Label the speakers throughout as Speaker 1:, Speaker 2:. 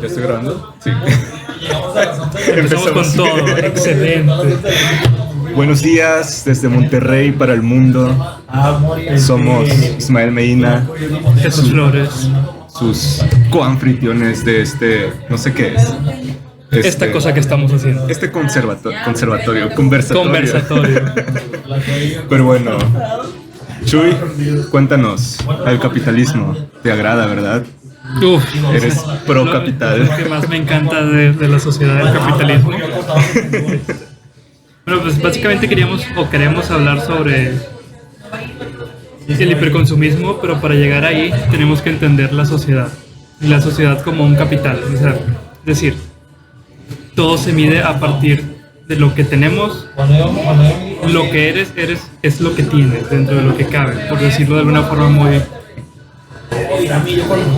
Speaker 1: ¿Ya estoy grabando? Sí.
Speaker 2: Empezamos con todo. Excelente.
Speaker 1: Buenos días desde Monterrey para el mundo. Somos Ismael Medina,
Speaker 2: Jesús Flores.
Speaker 1: sus coanfitriones de no sé qué es.
Speaker 2: Esta cosa que estamos haciendo.
Speaker 1: Conversatorio. Pero bueno, Chuy, cuéntanos, el capitalismo te agrada, ¿verdad?
Speaker 2: Uf,
Speaker 1: Eres pro capital.
Speaker 2: Lo que más me encanta de la sociedad del capitalismo. Bueno, pues básicamente queremos hablar sobre el hiperconsumismo, pero para llegar ahí tenemos que entender la sociedad. Y la sociedad como un capital. O sea, es decir, todo se mide a partir de lo que tenemos. Lo que eres es lo que tienes dentro de lo que cabe, por decirlo de alguna forma muy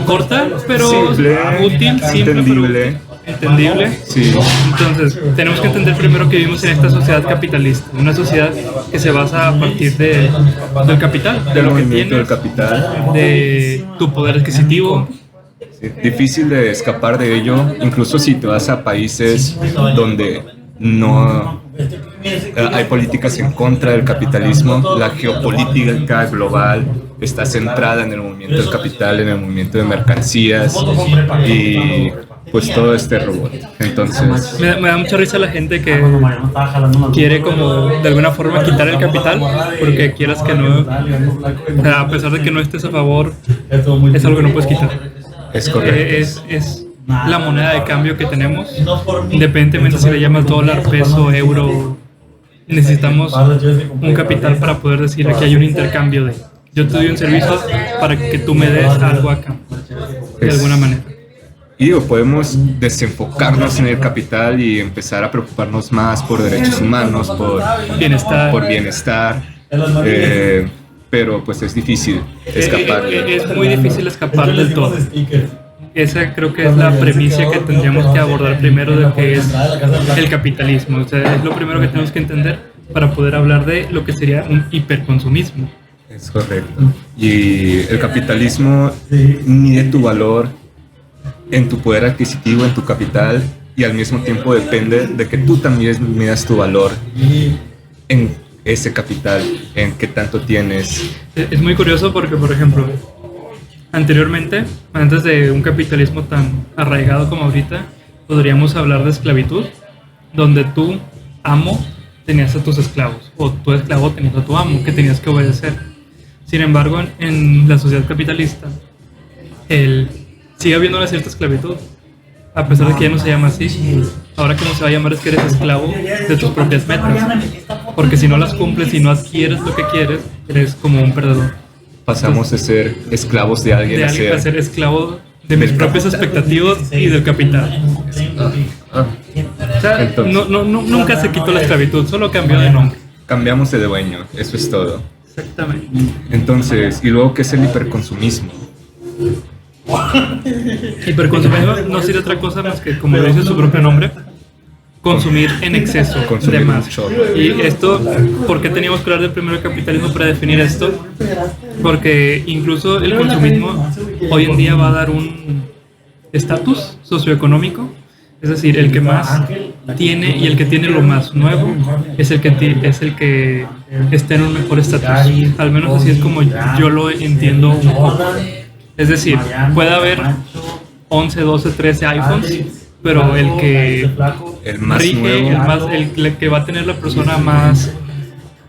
Speaker 2: corta, pero
Speaker 1: simple,
Speaker 2: útil, simple,
Speaker 1: entendible.
Speaker 2: pero entendible.
Speaker 1: Sí.
Speaker 2: Entonces, tenemos que entender primero que vivimos en esta sociedad capitalista, una sociedad que se basa a partir del capital, de
Speaker 1: Del
Speaker 2: lo que
Speaker 1: movimiento del
Speaker 2: tienes,
Speaker 1: capital.
Speaker 2: de tu poder adquisitivo.
Speaker 1: Sí, difícil de escapar de ello, incluso si te vas a países donde no hay políticas en contra del capitalismo. La geopolítica global está centrada en el movimiento del capital, en el movimiento de mercancías y pues todo este robot. Entonces
Speaker 2: Me da mucha risa la gente que quiere como de alguna forma quitar el capital, porque quieras que no, a pesar de que no estés a favor, es algo que no puedes quitar.
Speaker 1: es correcto.
Speaker 2: Es la moneda de cambio que tenemos, independientemente si le llamas dólar, peso, euro. Necesitamos un capital para poder decir que hay un intercambio de yo te doy un servicio para que tú me des algo acá, de alguna manera.
Speaker 1: Y digo, podemos desenfocarnos en el capital y empezar a preocuparnos más por derechos humanos, por bienestar, pero pues es difícil escapar.
Speaker 2: Es muy difícil escapar del todo. Esa creo que es la premisa que tendríamos que abordar primero de que es el capitalismo. O sea, es lo primero que tenemos que entender para poder hablar de lo que sería un hiperconsumismo.
Speaker 1: Es correcto. Y el capitalismo mide tu valor en tu poder adquisitivo, en tu capital, y al mismo tiempo depende de que tú también midas tu valor en ese capital, en qué tanto tienes.
Speaker 2: Es muy curioso porque, por ejemplo, anteriormente, antes de un capitalismo tan arraigado como ahorita, podríamos hablar de esclavitud, donde tú, amo, tenías a tus esclavos, o tu esclavo tenías a tu amo, que tenías que obedecer. Sin embargo, en la sociedad capitalista, sigue habiendo una cierta esclavitud, a pesar de que ya no se llama así. Ahora como se va a llamar es que eres esclavo de tus propias metas, porque si no las cumples y no adquieres lo que quieres, eres como un perdedor.
Speaker 1: Pasamos de ser esclavos de alguien,
Speaker 2: A ser esclavo de mis propias expectativas y del capital. O sea,
Speaker 1: Entonces,
Speaker 2: nunca se quitó la esclavitud, solo cambió de nombre.
Speaker 1: cambiamos de dueño, eso es todo.
Speaker 2: Exactamente.
Speaker 1: Entonces, ¿y luego qué es el hiperconsumismo?
Speaker 2: Hiperconsumismo no sería otra cosa más que, como lo dice su propio nombre, consumir en exceso
Speaker 1: Consumir
Speaker 2: de más.
Speaker 1: mucho.
Speaker 2: Y esto, ¿por qué teníamos que hablar del primer capitalismo para definir esto? Porque incluso el consumismo hoy en día va a dar un estatus socioeconómico. Es decir, el que más tiene y el que tiene lo más nuevo es el que está en un mejor estatus. Al menos así es como yo lo entiendo un poco. Es decir, puede haber 11, 12, 13 iPhones, pero el que
Speaker 1: El más
Speaker 2: rige,
Speaker 1: nuevo.
Speaker 2: el que va a tener la persona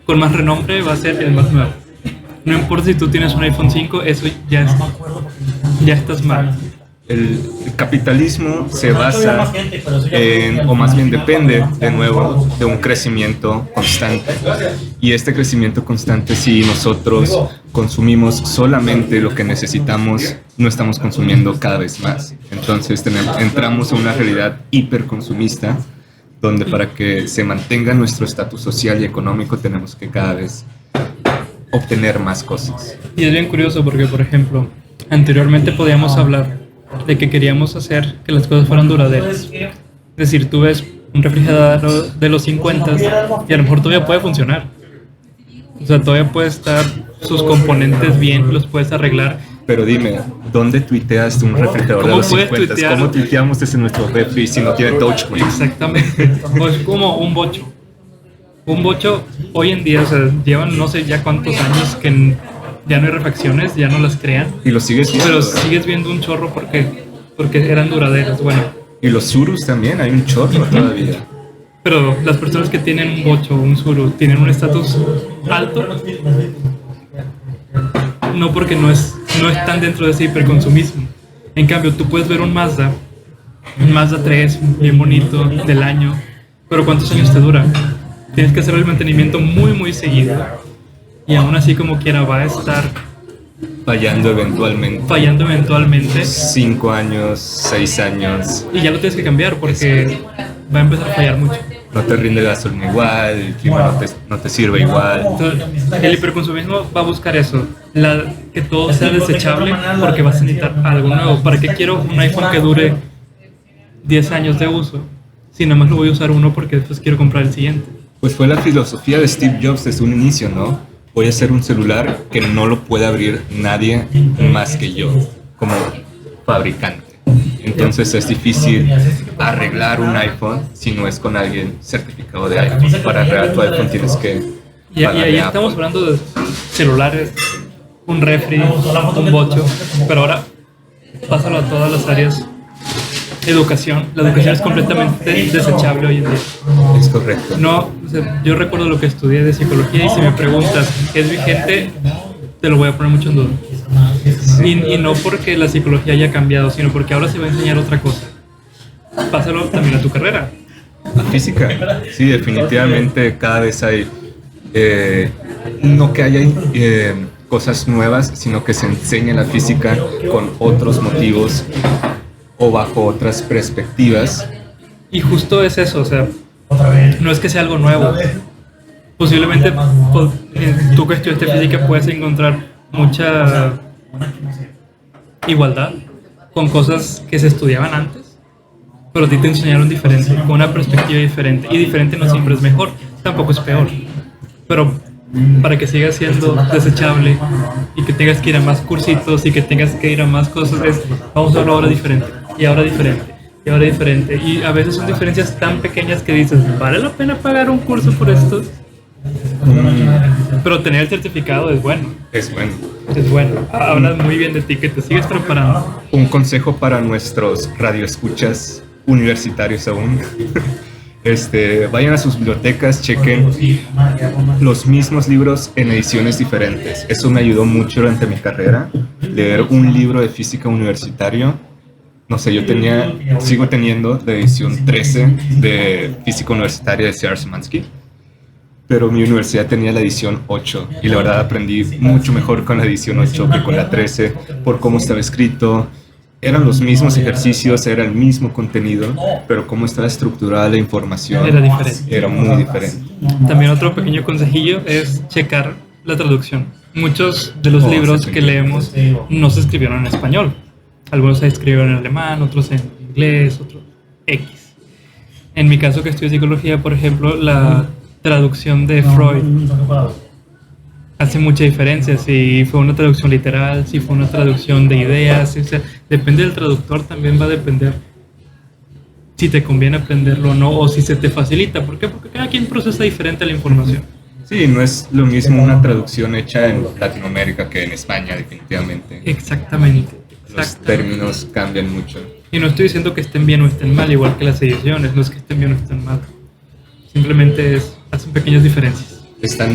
Speaker 2: con más renombre va a ser el más nuevo. No importa si tú tienes un iPhone 5, eso ya estás mal.
Speaker 1: El capitalismo se basa o más bien depende, de nuevo, de un crecimiento constante. Y este crecimiento constante, si nosotros consumimos solamente lo que necesitamos, no estamos consumiendo cada vez más. Entonces entramos en una realidad hiperconsumista, donde para que se mantenga nuestro estatus social y económico tenemos que cada vez obtener más cosas.
Speaker 2: Y es bien curioso porque, por ejemplo, anteriormente podíamos hablar de que queríamos hacer que las cosas fueran duraderas. Es decir, tú ves un refrigerador de los 50 y a lo mejor todavía puede funcionar. O sea, todavía puede estar sus componentes bien, los puedes arreglar
Speaker 1: Pero dime, ¿dónde tuiteas de un refrigerador de
Speaker 2: ¿Cómo
Speaker 1: los
Speaker 2: puedes
Speaker 1: 50?
Speaker 2: tuitear?
Speaker 1: ¿Cómo tuiteamos desde nuestro refri si no tiene touchscreen?
Speaker 2: Exactamente. Pues como un bocho. Un bocho hoy en día, o sea, llevan no sé ya cuántos años que ya no hay refacciones, ya no las crean.
Speaker 1: Y lo sigues viendo.
Speaker 2: Pero sigues viendo un chorro porque eran duraderas. Bueno,
Speaker 1: Y los surus también, hay un chorro todavía.
Speaker 2: pero las personas que tienen un bocho o un suru tienen un estatus alto, no porque no están dentro de ese hiperconsumismo. En cambio, tú puedes ver un Mazda 3, bien bonito, del año, pero ¿cuántos años te dura? Tienes que hacer el mantenimiento muy, muy seguido. Y aún así, como quiera, va a estar
Speaker 1: Fallando eventualmente. 5 años, 6 años.
Speaker 2: Y ya lo tienes que cambiar porque va a empezar a fallar mucho.
Speaker 1: No te rinde gasolina igual, el clima no te sirve igual.
Speaker 2: Entonces, el hiperconsumismo va a buscar eso, que todo sea desechable porque vas a necesitar algo nuevo. ¿Para qué quiero un iPhone que dure 10 años de uso? Si nada más lo voy a usar uno porque después quiero comprar el siguiente.
Speaker 1: Pues fue la filosofía de Steve Jobs desde un inicio, ¿no? Voy a hacer un celular que no lo pueda abrir nadie más que yo, como fabricante. Entonces es difícil arreglar un iPhone si no es con alguien certificado de iPhone. Para arreglar tu iPhone tienes que...
Speaker 2: Y ahí estamos hablando de celulares, un refri, un bocho, pero ahora pásalo a todas las áreas. Educación. La educación es completamente desechable hoy en día.
Speaker 1: Es correcto.
Speaker 2: No, o sea, yo recuerdo lo que estudié de psicología y si me preguntas, ¿es vigente? Te lo voy a poner mucho en duda. Y no porque la psicología haya cambiado, sino porque ahora se va a enseñar otra cosa. Pásalo también a tu carrera.
Speaker 1: La física, sí, definitivamente cada vez hay, no que haya cosas nuevas, sino que se enseña la física con otros motivos o bajo otras perspectivas.
Speaker 2: Y justo es eso, o sea, no es que sea algo nuevo. Posiblemente tú que estudiaste física puedes encontrar mucha igualdad con cosas que se estudiaban antes, pero a ti te enseñaron diferente, con una perspectiva diferente. Y diferente no siempre es mejor, tampoco es peor. Pero para que siga siendo desechable y que tengas que ir a más cursitos y que tengas que ir a más cosas, vamos a hablar ahora diferente, y ahora diferente, y ahora diferente. Y a veces son diferencias tan pequeñas que dices, ¿vale la pena pagar un curso por esto? Pero tener el certificado es bueno.
Speaker 1: Es bueno.
Speaker 2: Es bueno. Hablas muy bien de ti, que te sigues preparando.
Speaker 1: Un consejo para nuestros radioescuchas universitarios aún. Vayan a sus bibliotecas, chequen los mismos libros en ediciones diferentes. Eso me ayudó mucho durante mi carrera, leer un libro de física universitario. No sé, sigo teniendo la edición 13 de física universitaria de C.R. Szymanski, pero mi universidad tenía la edición 8 y la verdad aprendí mucho mejor con la edición 8 que con la 13 por cómo estaba escrito. Eran los mismos ejercicios, era el mismo contenido, pero cómo estaba estructurada la información
Speaker 2: Era diferente.
Speaker 1: era muy diferente.
Speaker 2: También otro pequeño consejillo es checar la traducción. Muchos de los libros que leemos no se escribieron en español. Algunos se escribieron en alemán, otros en inglés, otros X. En mi caso, que estudio psicología, por ejemplo, la traducción de Freud hace mucha diferencia. Si fue una traducción literal, si fue una traducción de ideas, o sea, depende del traductor, también va a depender si te conviene aprenderlo o no, o si se te facilita. ¿Por qué? Porque cada quien procesa diferente la información.
Speaker 1: Sí, no es lo mismo una traducción hecha en Latinoamérica que en España, definitivamente.
Speaker 2: Exactamente.
Speaker 1: Los términos cambian mucho.
Speaker 2: Y no estoy diciendo que estén bien o estén mal, igual que las ediciones, no es que estén bien o estén mal. Simplemente hacen pequeñas diferencias.
Speaker 1: Están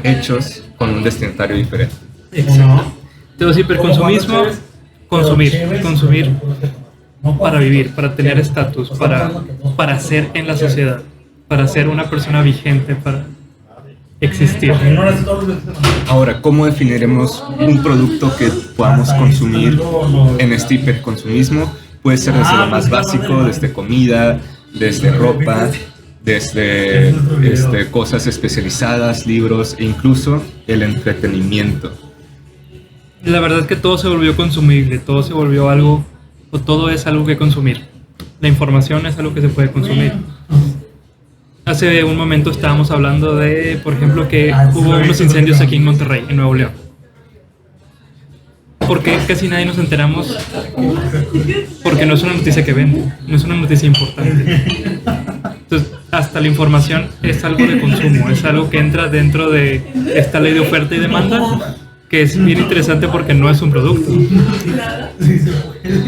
Speaker 1: hechos con un destinatario diferente.
Speaker 2: Exacto. Entonces, hiperconsumismo, consumir para vivir, para tener estatus, para ser en la sociedad, para ser una persona vigente, para existir.
Speaker 1: Ahora, ¿cómo definiremos un producto que podamos consumir en este hiperconsumismo? Puede ser desde lo más básico, desde comida, desde ropa, desde cosas especializadas, libros e incluso el entretenimiento.
Speaker 2: La verdad es que todo se volvió consumible, todo se volvió algo, o todo es algo que consumir. La información es algo que se puede consumir. Hace un momento estábamos hablando de, por ejemplo, que hubo unos incendios aquí en Monterrey, en Nuevo León. ¿por qué casi nadie nos enteramos? Porque no es una noticia que vende, no es una noticia importante. Entonces, hasta la información es algo de consumo, es algo que entra dentro de esta ley de oferta y demanda, que es bien interesante porque no es un producto.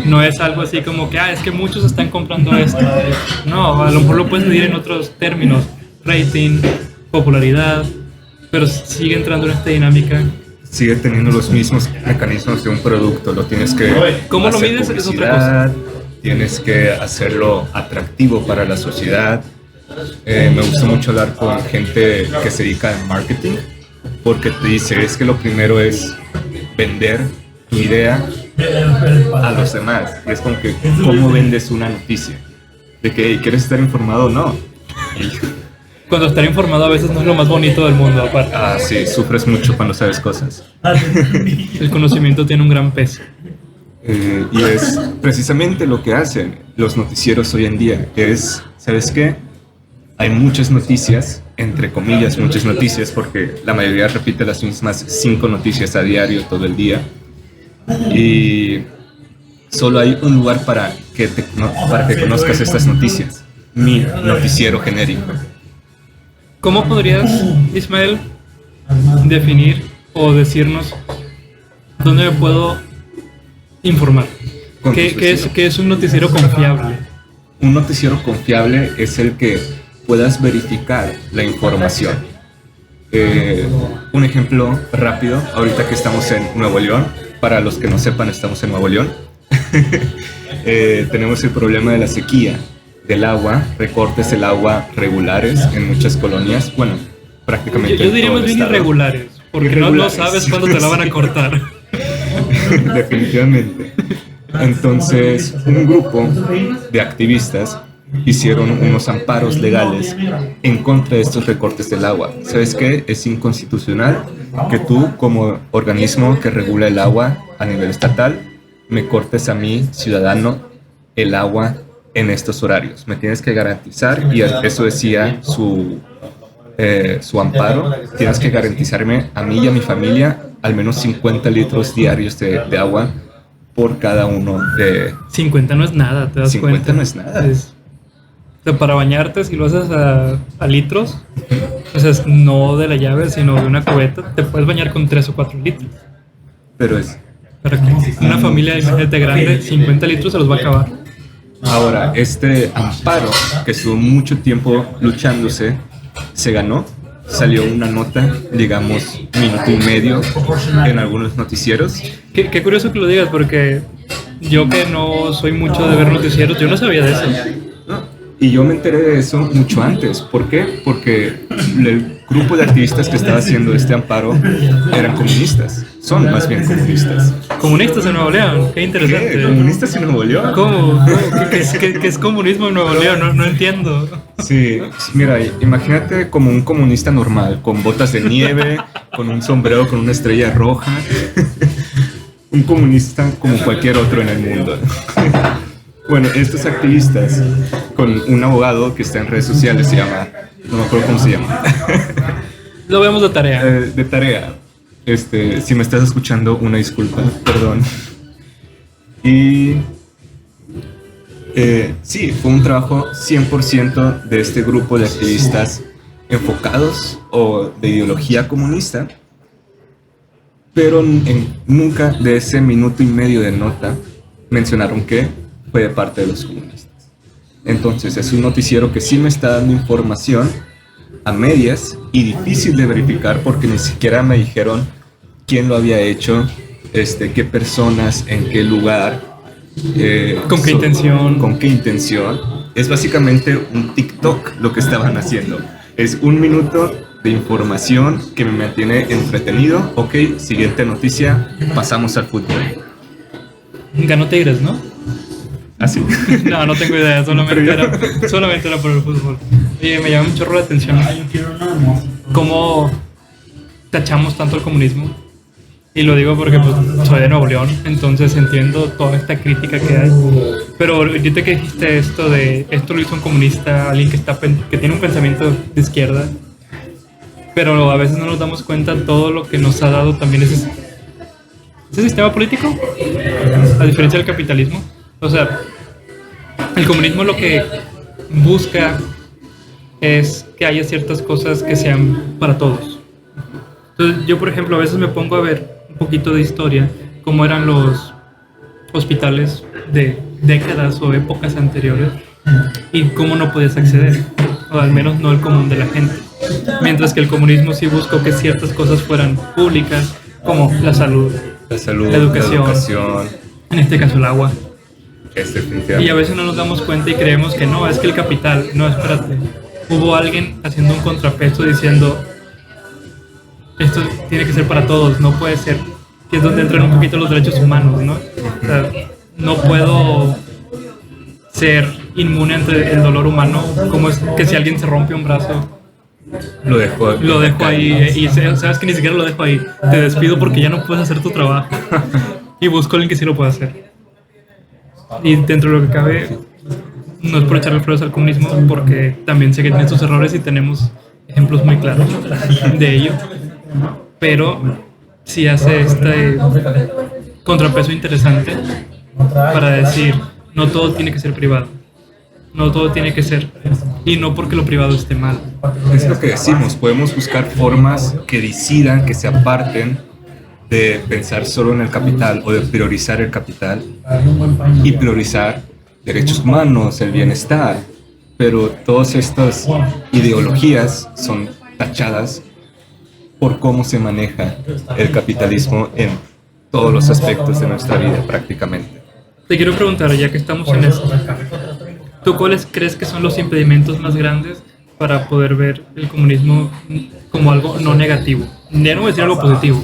Speaker 2: No es algo así como que, es que muchos están comprando esto. No, a lo mejor lo puedes medir en otros términos, rating, popularidad, pero sigue entrando en esta dinámica.
Speaker 1: Sigue teniendo los mismos mecanismos de un producto, lo tienes que
Speaker 2: ¿cómo lo mides? Es otra cosa.
Speaker 1: Tienes que hacerlo atractivo para la sociedad. Me gusta mucho hablar con gente que se dedica al marketing, porque te dice, es que lo primero es vender tu idea a los demás. Y es como que, ¿cómo vendes una noticia? De que quieres estar informado o no.
Speaker 2: Cuando estar informado a veces no es lo más bonito del mundo, aparte.
Speaker 1: Sí, sufres mucho cuando sabes cosas.
Speaker 2: El conocimiento tiene un gran peso.
Speaker 1: Y es precisamente lo que hacen los noticieros hoy en día. Es, ¿sabes qué? Hay muchas noticias, entre comillas, muchas noticias, porque la mayoría repite las mismas 5 noticias a diario, todo el día. Y solo hay un lugar para que conozcas estas noticias. Mi noticiero genérico.
Speaker 2: ¿Cómo podrías, Ismael, definir o decirnos dónde me puedo informar? ¿Qué es un noticiero confiable?
Speaker 1: Un noticiero confiable es el que puedas verificar la información. Un ejemplo rápido, ahorita que estamos en Nuevo León, para los que no sepan, estamos en Nuevo León. Tenemos el problema de la sequía, del agua, recortes del agua regulares en muchas colonias, bueno, prácticamente
Speaker 2: yo diría más bien irregulares, porque irregulares. No sabes cuándo te la van a cortar.
Speaker 1: Definitivamente. Entonces, un grupo de activistas hicieron unos amparos legales en contra de estos recortes del agua. ¿Sabes qué? Es inconstitucional que tú, como organismo que regula el agua a nivel estatal, me cortes a mí, ciudadano, el agua en estos horarios. Me tienes que garantizar, y eso decía su amparo, tienes que garantizarme a mí y a mi familia al menos 50 litros diarios de agua por cada uno de...
Speaker 2: 50 no es nada, ¿te das
Speaker 1: 50
Speaker 2: cuenta?
Speaker 1: 50 no es nada.
Speaker 2: O sea, para bañarte, si lo haces a litros, o sea, no de la llave, sino de una cubeta, te puedes bañar con 3 o 4 litros.
Speaker 1: Pero es...
Speaker 2: Para una familia, imagínate, grande, 50 litros se los va a acabar.
Speaker 1: Ahora, este amparo, que estuvo mucho tiempo luchándose, se ganó. Salió una nota, digamos, 1 minuto y medio en algunos noticieros.
Speaker 2: Qué curioso que lo digas, porque yo que no soy mucho de ver noticieros, yo no sabía de eso.
Speaker 1: Y yo me enteré de eso mucho antes. ¿Por qué? Porque el grupo de activistas que estaba haciendo este amparo eran comunistas. Son más bien comunistas.
Speaker 2: ¿Comunistas en Nuevo León? Qué interesante.
Speaker 1: ¿Qué? ¿Comunistas en Nuevo León?
Speaker 2: ¿Cómo? ¿Qué es comunismo en Nuevo León? No entiendo.
Speaker 1: Sí, mira, imagínate como un comunista normal, con botas de nieve, con un sombrero con una estrella roja. Un comunista como cualquier otro en el mundo. Bueno, estos activistas, con un abogado que está en redes sociales, se llama, no me acuerdo cómo se llama.
Speaker 2: Lo vemos de tarea.
Speaker 1: De tarea. Si me estás escuchando, una disculpa, perdón. Y sí, fue un trabajo 100% de este grupo de activistas enfocados o de ideología comunista, pero nunca de ese 1 minuto y medio de nota mencionaron que fue de parte de los comunistas. Entonces es un noticiero que sí me está dando información a medias y difícil de verificar, porque ni siquiera me dijeron quién lo había hecho, qué personas, en qué lugar,
Speaker 2: con qué intención.
Speaker 1: Con qué intención. Es básicamente un TikTok lo que estaban haciendo. Es 1 minuto de información que me mantiene entretenido. Ok, siguiente noticia, pasamos al fútbol.
Speaker 2: Ganó Tigres, ¿no?
Speaker 1: ¿Así?
Speaker 2: No tengo idea, solamente era por el fútbol. Oye, me llama mucho la atención cómo tachamos tanto el comunismo. Y lo digo porque pues, soy de Nuevo León, entonces entiendo toda esta crítica que hay. Pero ahorita que dijiste esto lo hizo un comunista, alguien que tiene un pensamiento de izquierda, pero a veces no nos damos cuenta todo lo que nos ha dado también ese sistema político, a diferencia del capitalismo, o sea, el comunismo lo que busca es que haya ciertas cosas que sean para todos. Entonces, yo, por ejemplo, a veces me pongo a ver un poquito de historia, cómo eran los hospitales de décadas o épocas anteriores y cómo no podías acceder, o al menos no el común de la gente. Mientras que el comunismo sí buscó que ciertas cosas fueran públicas, como la salud, la educación, en este caso el agua. Y a veces no nos damos cuenta y creemos que no, es que el capital, no, espérate. Hubo alguien haciendo un contrapeso diciendo, esto tiene que ser para todos, no puede ser, que es donde entran un poquito los derechos humanos, ¿no? O sea, no puedo ser inmune ante el dolor humano, como es que si alguien se rompe un brazo, lo dejo ahí, y sabes que ni siquiera lo dejo ahí, te despido porque ya no puedes hacer tu trabajo y busco a alguien que sí lo pueda hacer. Y dentro de lo que cabe, no es por echarle flores al comunismo, porque también sé que tiene sus errores y tenemos ejemplos muy claros de ello, pero sí hace este contrapeso interesante para decir, no todo tiene que ser privado, no todo tiene que ser, y no porque lo privado esté mal.
Speaker 1: Es lo que decimos, podemos buscar formas que decidan, que se aparten de pensar solo en el capital o de priorizar el capital y priorizar derechos humanos, el bienestar, pero todas estas ideologías son tachadas por cómo se maneja el capitalismo en todos los aspectos de nuestra vida prácticamente.
Speaker 2: Te quiero preguntar, ya que estamos en esto, ¿tú cuáles crees que son los impedimentos más grandes para poder ver el comunismo como algo no negativo? Ya no voy a decir algo positivo,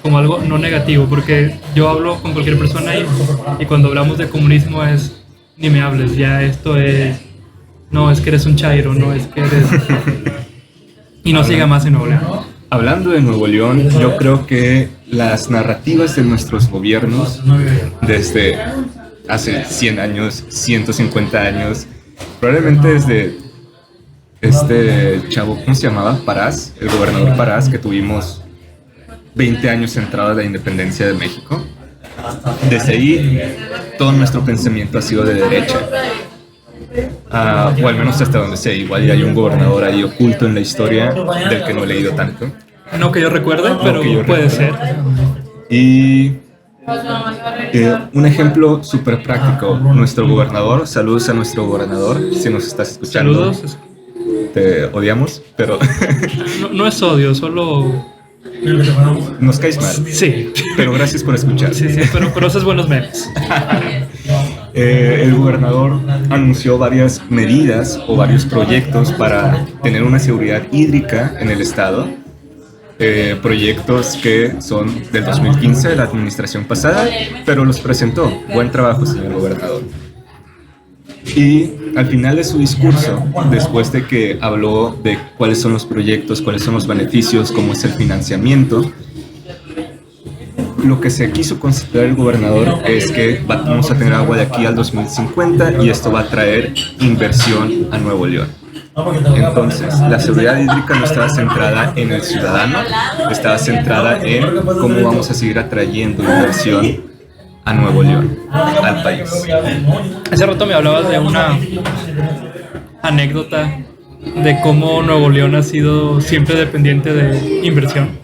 Speaker 2: como algo no negativo, porque yo hablo con cualquier persona y cuando hablamos de comunismo es, ni me hables, ya esto es, no, es que eres un chairo, no, es que eres... Y no siga más en Nuevo León.
Speaker 1: Hablando de Nuevo León, yo creo que las narrativas de nuestros gobiernos desde hace 100 años, 150 años, probablemente desde este chavo, ¿cómo se llamaba? Parás, el gobernador Parás, que tuvimos 20 años entrada de la independencia de México. Desde ahí, todo nuestro pensamiento ha sido de derecha. O al menos hasta donde sé, igual ya hay un gobernador ahí oculto en la historia del que no he leído tanto.
Speaker 2: No que yo recuerde, pero puede ser.
Speaker 1: Y un ejemplo súper práctico, nuestro gobernador, saludos a nuestro gobernador, si nos estás escuchando.
Speaker 2: Saludos.
Speaker 1: Te odiamos, pero...
Speaker 2: no es odio, solo...
Speaker 1: Nos caes mal.
Speaker 2: Sí.
Speaker 1: Pero gracias por escuchar.
Speaker 2: Sí, pero esos buenos memes.
Speaker 1: El gobernador anunció varias medidas o varios proyectos para tener una seguridad hídrica en el estado. Proyectos que son del 2015 de la administración pasada, pero los presentó. Buen trabajo, señor gobernador. Y al final de su discurso, después de que habló de cuáles son los proyectos, cuáles son los beneficios, cómo es el financiamiento, lo que se quiso considerar el gobernador es que vamos a tener agua de aquí al 2050 y esto va a traer inversión a Nuevo León. Entonces, la seguridad hídrica no estaba centrada en el ciudadano, estaba centrada en cómo vamos a seguir atrayendo inversión a Nuevo León, al país.
Speaker 2: Hace rato me hablabas de una anécdota de cómo Nuevo León ha sido siempre dependiente de inversión.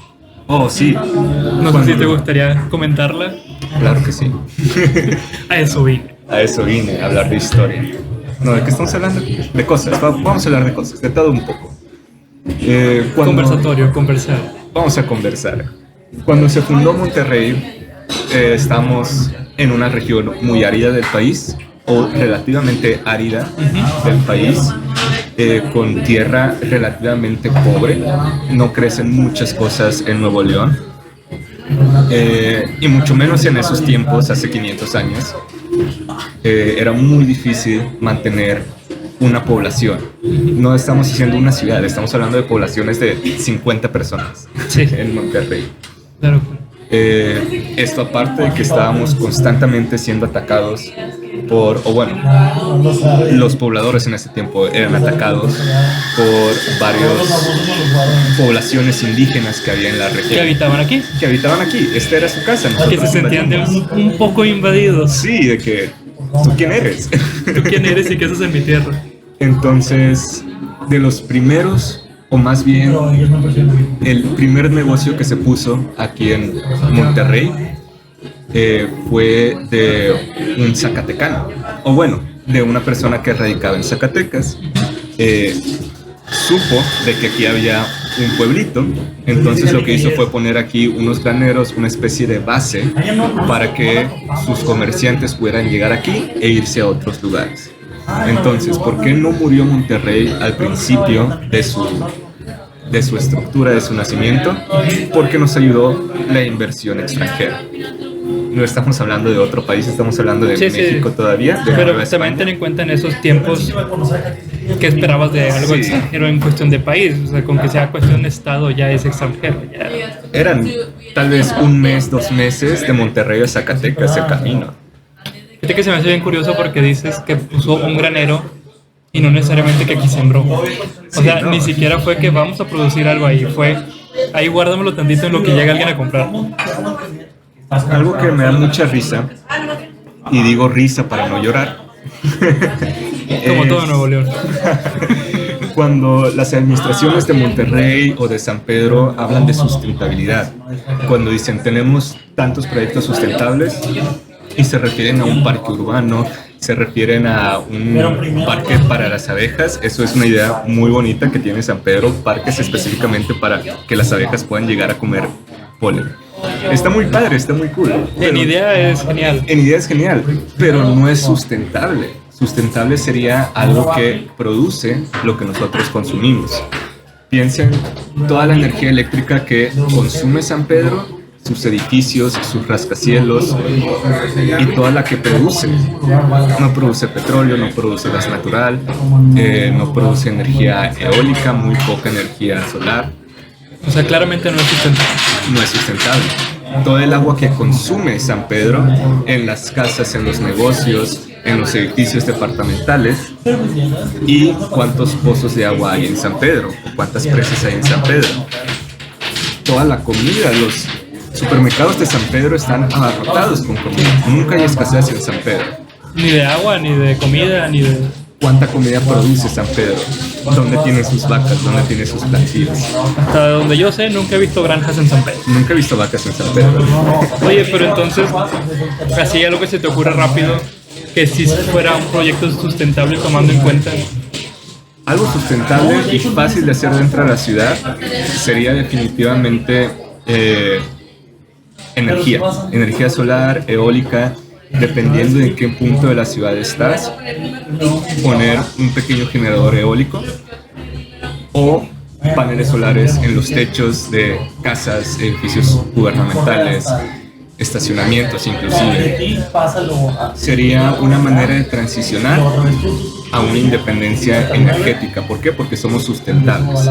Speaker 1: Oh, sí.
Speaker 2: No sé si te gustaría comentarla.
Speaker 1: Claro que sí.
Speaker 2: A eso vine.
Speaker 1: A eso vine, a hablar de historia. No, ¿de qué estamos hablando? De cosas, vamos a hablar de cosas, de todo un poco.
Speaker 2: Conversatorio, conversar.
Speaker 1: Vamos a conversar. Cuando se fundó Monterrey, estamos en una región muy árida del país, o relativamente árida del país, con tierra relativamente pobre. No crecen muchas cosas en Nuevo León, y mucho menos en esos tiempos, hace 500 años. Era muy difícil mantener una población. No estamos haciendo una ciudad, estamos hablando de poblaciones de 50 personas, sí, en Monterrey.
Speaker 2: Claro.
Speaker 1: Esto aparte de que estábamos constantemente siendo atacados los pobladores en ese tiempo eran atacados por varias poblaciones indígenas que había en la región.
Speaker 2: ¿Que habitaban aquí?
Speaker 1: Que habitaban aquí. Esta era su casa.
Speaker 2: Que se sentían un poco invadidos.
Speaker 1: Sí, de que, ¿tú quién eres?
Speaker 2: ¿Tú quién eres y qué haces en mi tierra?
Speaker 1: Entonces, de los primeros, o más bien, el primer negocio que se puso aquí en Monterrey fue de un zacatecano, o bueno, de una persona que radicaba en Zacatecas. Supo de que aquí había un pueblito, entonces lo que hizo fue poner aquí unos graneros, una especie de base para que sus comerciantes pudieran llegar aquí e irse a otros lugares. Entonces, ¿por qué no murió Monterrey al principio de su estructura, de su nacimiento? Porque nos ayudó la inversión extranjera. No estamos hablando de otro país, estamos hablando de México todavía.
Speaker 2: Pero también ten en cuenta en esos tiempos que esperabas de algo extranjero en cuestión de país. O sea, con que sea cuestión de estado ya es extranjero. Ya.
Speaker 1: Eran tal vez 1 mes, 2 meses de Monterrey a Zacatecas el camino.
Speaker 2: Fíjate que se me hace bien curioso porque dices que puso un granero y no necesariamente que aquí sembró. O sea, ni siquiera fue que vamos a producir algo ahí. Fue, ahí guárdamelo tantito en lo que llega alguien a comprar.
Speaker 1: Algo que me da mucha risa, y digo risa para no llorar,
Speaker 2: como todo Nuevo León.
Speaker 1: Cuando las administraciones de Monterrey o de San Pedro hablan de sustentabilidad, cuando dicen tenemos tantos proyectos sustentables y se refieren a un parque urbano, se refieren a un parque para las abejas, eso es una idea muy bonita que tiene San Pedro, parques específicamente para que las abejas puedan llegar a comer polen. Está muy padre, está muy cool.
Speaker 2: En idea es genial.
Speaker 1: En idea es genial, pero no es sustentable. Sustentable sería algo que produce lo que nosotros consumimos. Piensen toda la energía eléctrica que consume San Pedro, sus edificios, sus rascacielos y toda la que produce. No produce petróleo, no produce gas natural, no produce energía eólica, muy poca energía solar.
Speaker 2: O sea, claramente no es sustentable.
Speaker 1: No es sustentable. Todo el agua que consume San Pedro en las casas, en los negocios, en los edificios departamentales, y cuántos pozos de agua hay en San Pedro, o cuántas presas hay en San Pedro. Toda la comida, los supermercados de San Pedro están abarrotados con comida. Nunca hay escasez en San Pedro.
Speaker 2: Ni de agua, ni de comida, ni de...
Speaker 1: ¿Cuánta comida produce San Pedro? ¿Dónde tiene sus vacas? ¿Dónde tiene sus plantíos?
Speaker 2: Hasta donde yo sé, nunca he visto granjas en San Pedro.
Speaker 1: Nunca he visto vacas en San Pedro.
Speaker 2: Oye, pero entonces, así algo que se te ocurre rápido, que si fuera un proyecto sustentable tomando en cuenta...
Speaker 1: Algo sustentable y fácil de hacer dentro de la ciudad sería definitivamente energía solar, eólica. Dependiendo de en qué punto de la ciudad estás, poner un pequeño generador eólico o paneles solares en los techos de casas, edificios gubernamentales, estacionamientos inclusive. Sería una manera de transicionar a una independencia energética. ¿Por qué? Porque somos sustentables.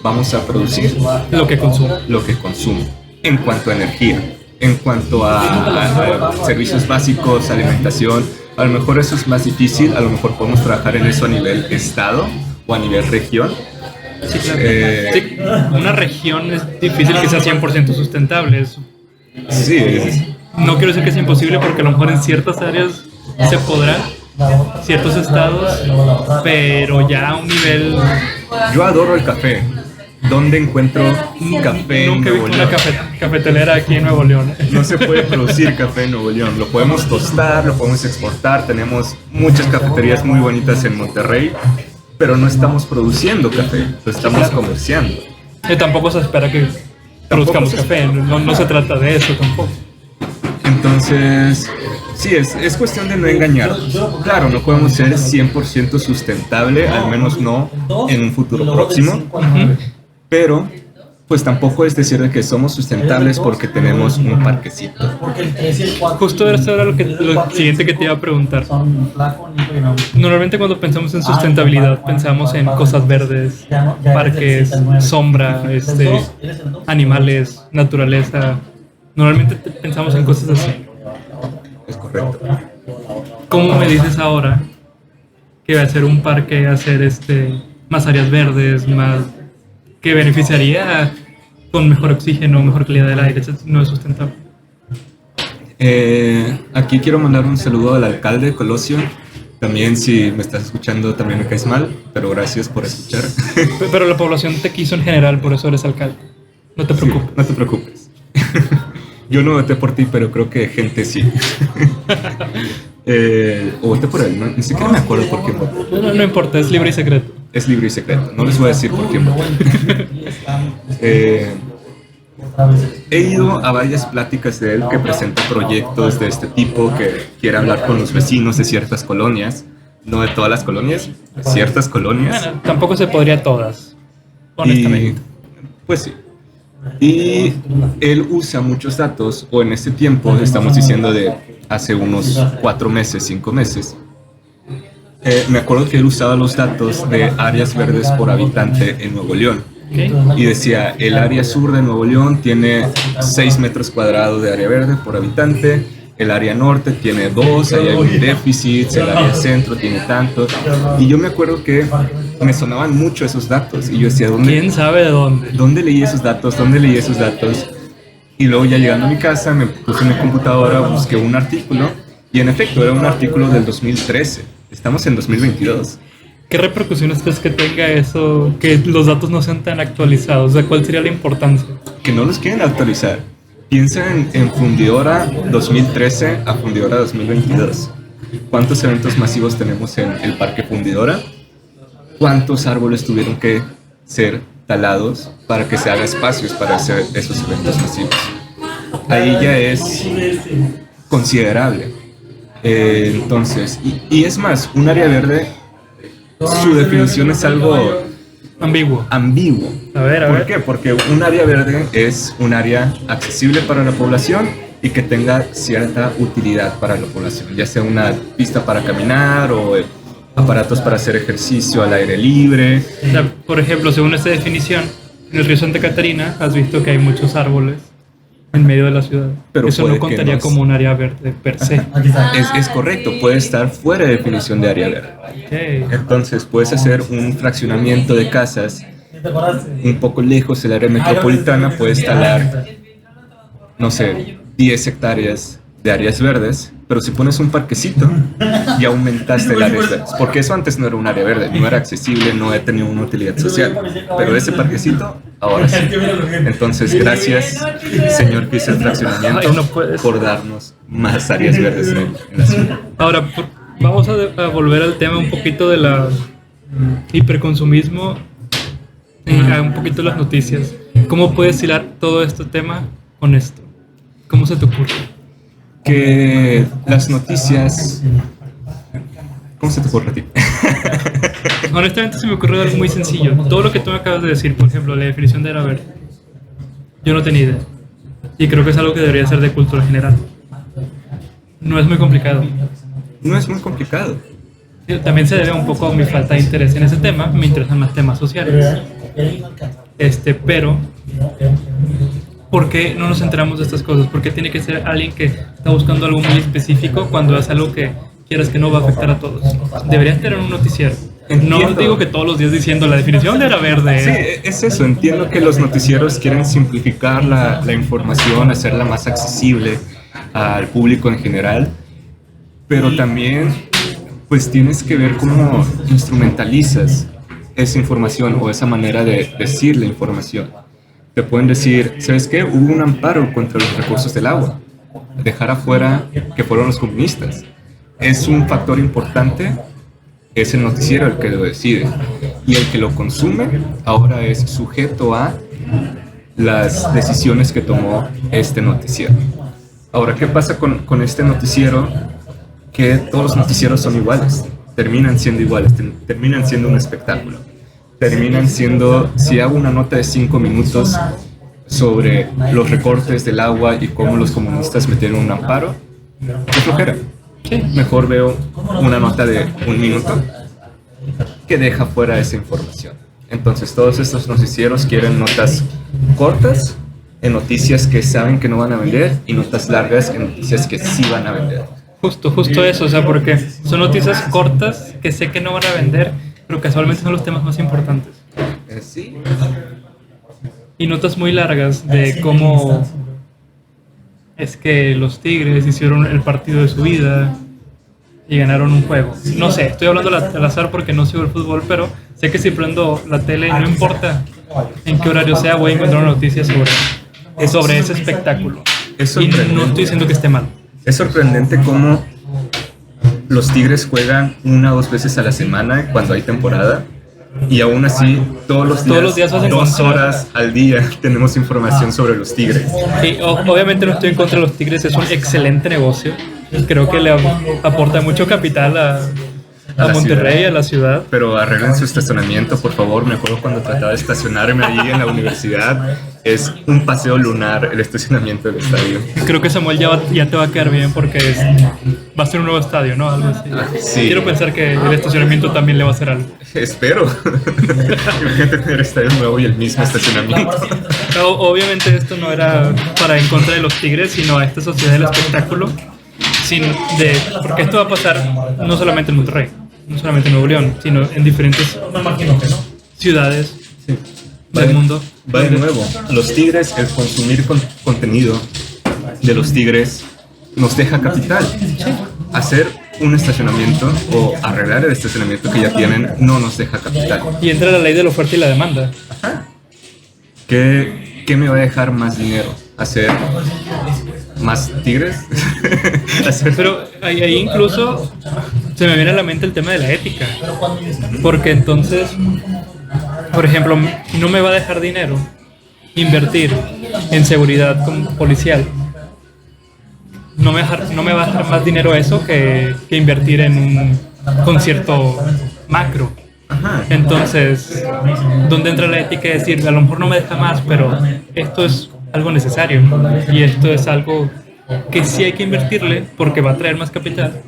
Speaker 1: Vamos a producir
Speaker 2: lo que consume.
Speaker 1: En cuanto a energía. En cuanto a servicios básicos, alimentación, a lo mejor eso es más difícil, a lo mejor podemos trabajar en eso a nivel estado o a nivel región.
Speaker 2: Sí, claro. Sí, una región es difícil que sea 100% sustentable. Eso.
Speaker 1: Sí.
Speaker 2: No quiero decir que es imposible porque a lo mejor en ciertas áreas se podrá, ciertos estados, pero ya a un nivel...
Speaker 1: Yo adoro el café. ¿Dónde encuentro un café en Nuevo León?
Speaker 2: Nunca he visto una cafetelera aquí en Nuevo León.
Speaker 1: No se puede producir café en Nuevo León. Lo podemos tostar, lo podemos exportar. Tenemos muchas cafeterías muy bonitas en Monterrey, pero no estamos produciendo café, lo estamos comerciando.
Speaker 2: Y tampoco se espera que produzcamos café, no se trata de eso tampoco.
Speaker 1: Entonces, sí, es cuestión de no engañarnos. Claro, no podemos ser 100% sustentable, al menos no en un futuro próximo. Pero, pues tampoco es decir de que somos sustentables porque tenemos un parquecito.
Speaker 2: Justo eso era lo siguiente que te iba a preguntar. Normalmente cuando pensamos en sustentabilidad pensamos en cosas verdes, parques, sombra, animales, naturaleza. Normalmente pensamos en cosas así.
Speaker 1: Es correcto.
Speaker 2: ¿Cómo me dices ahora que va a ser un parque, hacer más áreas verdes, más que beneficiaría con mejor oxígeno, mejor calidad del aire, no es sustentable?
Speaker 1: Aquí quiero mandar un saludo al alcalde Colosio. También, si me estás escuchando, también me caes mal, pero gracias por escuchar.
Speaker 2: Pero la población te quiso en general, por eso eres alcalde. No te preocupes.
Speaker 1: Sí, no te preocupes. Yo no voté por ti, pero creo que gente sí. O voté por él, ¿no? Ni siquiera me acuerdo por quién voté.
Speaker 2: No importa, es libre y secreto.
Speaker 1: Es libre y secreto. No les voy a decir por quién voté. He ido a varias pláticas de él que presenta proyectos de este tipo, que quiere hablar con los vecinos de ciertas colonias, no de todas las colonias, de ciertas colonias.
Speaker 2: Bueno, tampoco se podría todas, honestamente.
Speaker 1: Pues sí. Y él usa muchos datos, o en este tiempo, estamos diciendo de hace unos 4 meses, 5 meses. Me acuerdo que él usaba los datos de áreas verdes por habitante en Nuevo León.
Speaker 2: Okay.
Speaker 1: Y decía, el área sur de Nuevo León tiene 6 metros cuadrados de área verde por habitante, el área norte tiene 2, ahí hay un déficit, el área centro tiene tanto. Y yo me acuerdo que me sonaban mucho esos datos, y yo decía,
Speaker 2: ¿quién sabe de dónde?
Speaker 1: ¿Dónde leí esos datos? ¿Dónde leí esos datos? Y luego ya llegando a mi casa, me puse en mi computadora, busqué un artículo, y en efecto era un artículo del 2013. Estamos en 2022.
Speaker 2: ¿Qué repercusiones crees que tenga eso, que los datos no sean tan actualizados? O sea, ¿cuál sería la importancia?
Speaker 1: Que no los quieren actualizar. Piensa en Fundidora 2013 a Fundidora 2022. ¿Cuántos eventos masivos tenemos en el Parque Fundidora? ¿Cuántos árboles tuvieron que ser talados para que se haga espacios para hacer esos eventos masivos? Ahí ya es considerable. Entonces, y es más, un área verde, su definición es algo
Speaker 2: ambiguo.
Speaker 1: A ver. ¿Por qué? Porque un área verde es un área accesible para la población y que tenga cierta utilidad para la población, ya sea una pista para caminar o aparatos para hacer ejercicio al aire libre.
Speaker 2: O sea, por ejemplo, según esta definición, en el río Santa Catarina has visto que hay muchos árboles en medio de la ciudad.
Speaker 1: Pero
Speaker 2: eso no contaría como un área verde per se.
Speaker 1: Es correcto, puede estar fuera de definición de área verde.
Speaker 2: Okay.
Speaker 1: Entonces puedes hacer un fraccionamiento de casas un poco lejos del área metropolitana, puedes talar, no sé, 10 hectáreas de áreas verdes, pero si pones un parquecito, ya aumentaste el área verde, porque eso antes no era un área verde, no era accesible, no tenía una utilidad social, pero ese parquecito, ahora sí. Entonces, gracias, señor que hizo el fraccionamiento, por darnos más áreas verdes en la ciudad.
Speaker 2: Ahora, vamos a volver al tema un poquito de la hiperconsumismo, a un poquito las noticias. ¿Cómo puedes hilar todo este tema con esto? ¿Cómo se te ocurre?
Speaker 1: Que las noticias... ¿Cómo se te ocurre a ti?
Speaker 2: Honestamente se me ocurrió algo muy sencillo. Todo lo que tú me acabas de decir, por ejemplo, la definición de área verde, yo no tenía idea. Y creo que es algo que debería ser de cultura general. No es muy complicado.
Speaker 1: No es muy complicado.
Speaker 2: También se debe un poco a mi falta de interés en ese tema. Me interesan más temas sociales. Pero ¿por qué no nos enteramos de estas cosas? ¿Por qué tiene que ser alguien que está buscando algo muy específico cuando es algo que quieras que no va a afectar a todos? Deberían tener un noticiero. No digo que todos los días diciendo la definición de área verde.
Speaker 1: Sí, es eso. Entiendo que los noticieros quieren simplificar la información, hacerla más accesible al público en general, pero también pues tienes que ver cómo instrumentalizas esa información o esa manera de decir la información. Te pueden decir, ¿sabes qué? Hubo un amparo contra los recursos del agua. Dejar afuera que fueron los comunistas. Es un factor importante, es el noticiero el que lo decide. Y el que lo consume ahora es sujeto a las decisiones que tomó este noticiero. Ahora, ¿qué pasa con este noticiero? Que todos los noticieros son iguales. Terminan siendo iguales, terminan siendo un espectáculo. Terminan siendo, si hago una nota de 5 minutos sobre los recortes del agua y cómo los comunistas metieron un amparo, qué flojera. Sí, mejor veo una nota de 1 minuto que deja fuera esa información. Entonces todos estos noticieros quieren notas cortas en noticias que saben que no van a vender y notas largas en noticias que sí van a vender.
Speaker 2: Justo eso, o sea, porque son noticias cortas que sé que no van a vender, pero casualmente son los temas más importantes.
Speaker 1: Sí.
Speaker 2: Y notas muy largas de cómo es que los Tigres hicieron el partido de su vida y ganaron un juego. No sé, estoy hablando al azar porque no sigo el fútbol, pero sé que si prendo la tele, no importa en qué horario sea, voy a encontrar una noticia sobre ese espectáculo. Y no estoy diciendo que esté mal.
Speaker 1: Es sorprendente cómo los Tigres juegan 1 o 2 veces a la semana cuando hay temporada. Y aún así, todos los días 2 horas al día tenemos información sobre los Tigres.
Speaker 2: Y obviamente no estoy en contra de los Tigres, es un excelente negocio. Creo que le aporta mucho capital a Monterrey, a la ciudad.
Speaker 1: Pero arreglen su estacionamiento, por favor. Me acuerdo cuando trataba de estacionarme ahí en la universidad. Es un paseo lunar el estacionamiento del estadio.
Speaker 2: Creo que Samuel ya te va a quedar bien porque va a ser un nuevo estadio, ¿no? Algo así.
Speaker 1: Sí.
Speaker 2: Quiero pensar que el estacionamiento también le va a hacer algo.
Speaker 1: Espero. Imagínate tener estadio nuevo y el mismo estacionamiento.
Speaker 2: Obviamente esto no era para en contra de los Tigres, sino a esta sociedad del espectáculo. Porque esto va a pasar no solamente en Monterrey, no solamente en Nuevo León, sino en diferentes ciudades del mundo.
Speaker 1: Va de nuevo. Los Tigres, el consumir contenido de los Tigres nos deja capital. Hacer un estacionamiento o arreglar el estacionamiento que ya tienen no nos deja capital.
Speaker 2: Y entra la ley de la oferta y la demanda.
Speaker 1: Ajá. ¿Qué me va a dejar más dinero? ¿Hacer más Tigres?
Speaker 2: Pero ahí incluso se me viene a la mente el tema de la ética. Porque entonces, por ejemplo, no me va a dejar dinero invertir en seguridad policial. No me va a dejar más dinero eso que invertir en un concierto macro.
Speaker 1: Ajá.
Speaker 2: Entonces, ¿dónde entra la ética? Es decir, a lo mejor no me deja más, pero esto es algo necesario y esto es algo que sí hay que invertirle porque va a traer más capital,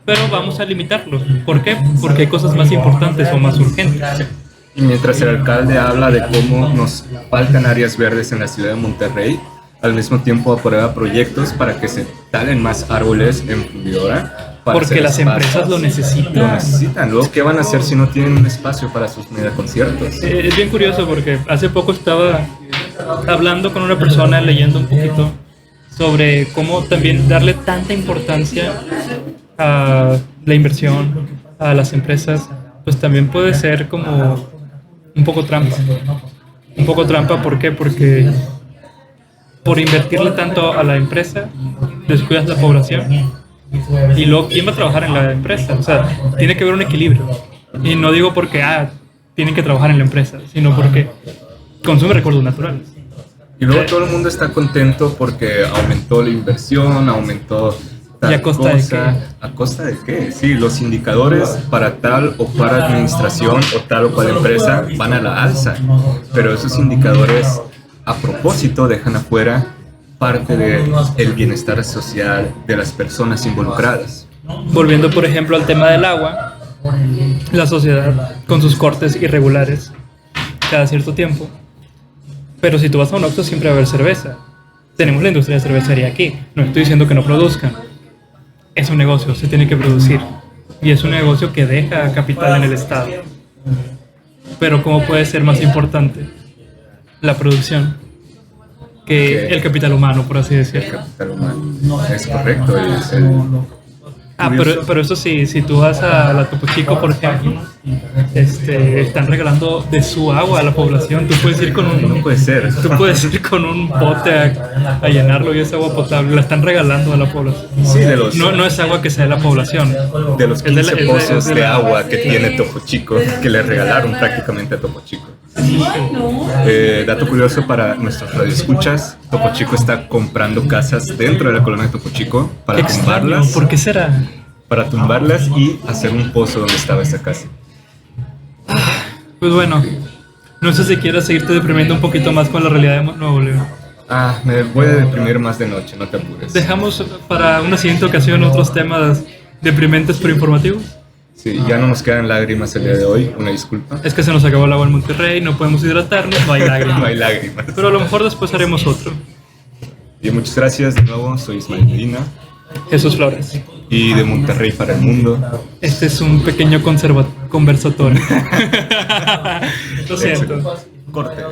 Speaker 2: pero vamos a limitarlo. ¿Por qué? Porque hay cosas más importantes o más urgentes.
Speaker 1: Y mientras el alcalde habla de cómo nos faltan áreas verdes en la ciudad de Monterrey, al mismo tiempo aprueba proyectos para que se talen más árboles en Fundidora.
Speaker 2: Porque las empresas lo necesitan.
Speaker 1: Lo necesitan. Luego, ¿qué van a hacer si no tienen un espacio para sus megaconciertos?
Speaker 2: Es bien curioso porque hace poco estaba hablando con una persona, leyendo un poquito sobre cómo también darle tanta importancia a la inversión, a las empresas, pues también puede ser como un poco trampa. Un poco trampa, ¿por qué? Porque por invertirle tanto a la empresa, descuidas la población. Y luego, ¿quién va a trabajar en la empresa? O sea, tiene que haber un equilibrio. Y no digo porque tienen que trabajar en la empresa, sino porque consume recursos naturales.
Speaker 1: Y luego todo el mundo está contento porque aumentó la inversión, aumentó tal
Speaker 2: ¿Y a costa
Speaker 1: cosa.
Speaker 2: de qué?
Speaker 1: ¿A costa de qué? Sí, los indicadores para tal o para administración o tal o cual empresa van a la alza. Pero esos indicadores a propósito dejan afuera parte del bienestar social de las personas involucradas.
Speaker 2: Volviendo, por ejemplo, al tema del agua, la sociedad con sus cortes irregulares cada cierto tiempo. Pero si tú vas a un Oxxo siempre va a haber cerveza. Tenemos la industria de cervecería aquí. No estoy diciendo que no produzcan. Es un negocio, se tiene que producir. Y es un negocio que deja capital en el Estado. Pero ¿cómo puede ser más importante la producción que el capital humano, por así decirlo?
Speaker 1: El capital humano. Es correcto.
Speaker 2: Pero eso sí, si tú vas a la Topo Chico, por ejemplo, están regalando de su agua a la población. Tú puedes ir con un...
Speaker 1: No puede ser.
Speaker 2: Tú puedes ir con un bote a llenarlo y es agua potable. La están regalando a la población.
Speaker 1: Sí,
Speaker 2: no es agua que sea de la población.
Speaker 1: De los 15 pozos de agua que tiene Topo Chico, que le regalaron prácticamente a Topo Chico. Dato curioso para nuestros radioescuchas, Topo Chico está comprando casas dentro de la colonia de Topo Chico para tumbarlas.
Speaker 2: ¿Por qué será?
Speaker 1: Para tumbarlas y hacer un pozo donde estaba esa casa.
Speaker 2: Pues bueno, no sé si quieres seguirte deprimiendo un poquito más con la realidad de Nuevo León.
Speaker 1: Me voy a deprimir más de noche, no te apures.
Speaker 2: Dejamos para una siguiente ocasión otros temas deprimentes pero informativos.
Speaker 1: Sí, ya no nos quedan lágrimas el día de hoy, una disculpa.
Speaker 2: Es que se nos acabó el agua en Monterrey, no podemos hidratarnos, no hay lágrimas.
Speaker 1: No hay lágrimas.
Speaker 2: Pero a lo mejor después haremos otro.
Speaker 1: Y muchas gracias de nuevo, soy Ismael Medina.
Speaker 2: Jesús Flores.
Speaker 1: Y de Monterrey para el mundo.
Speaker 2: Este es un pequeño conversatorio. Lo siento.
Speaker 1: Corte.